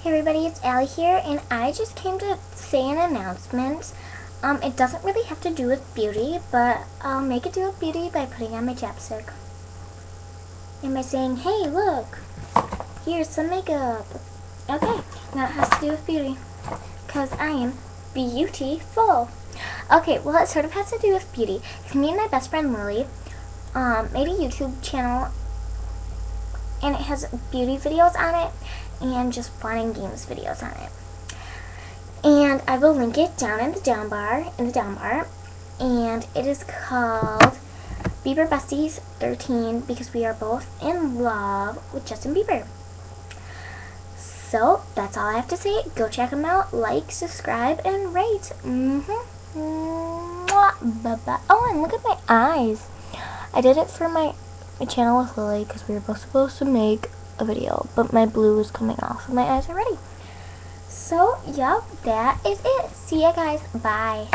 Hey everybody, it's Allie here, and I just came to say an announcement. It doesn't really have to do with beauty, but I'll make it do with beauty by putting on my chapstick. And by saying, hey look, here's some makeup. Okay, now it has to do with beauty, because I am beautiful. Okay, well it sort of has to do with beauty. Me and my best friend Lily made a YouTube channel, and it has beauty videos on it and just fun and games videos on it. And I will link it down in the down bar, and it is called Bieber Besties 13 because we are both in love with Justin Bieber. So that's all I have to say. Go check them out, like, subscribe, and rate. Bye-bye. Oh, and look at my eyes. I did it for my channel with Lily because we were both supposed to make a video, but my blue is coming off and my eyes are ready. So, yep, that is it. See ya guys. Bye.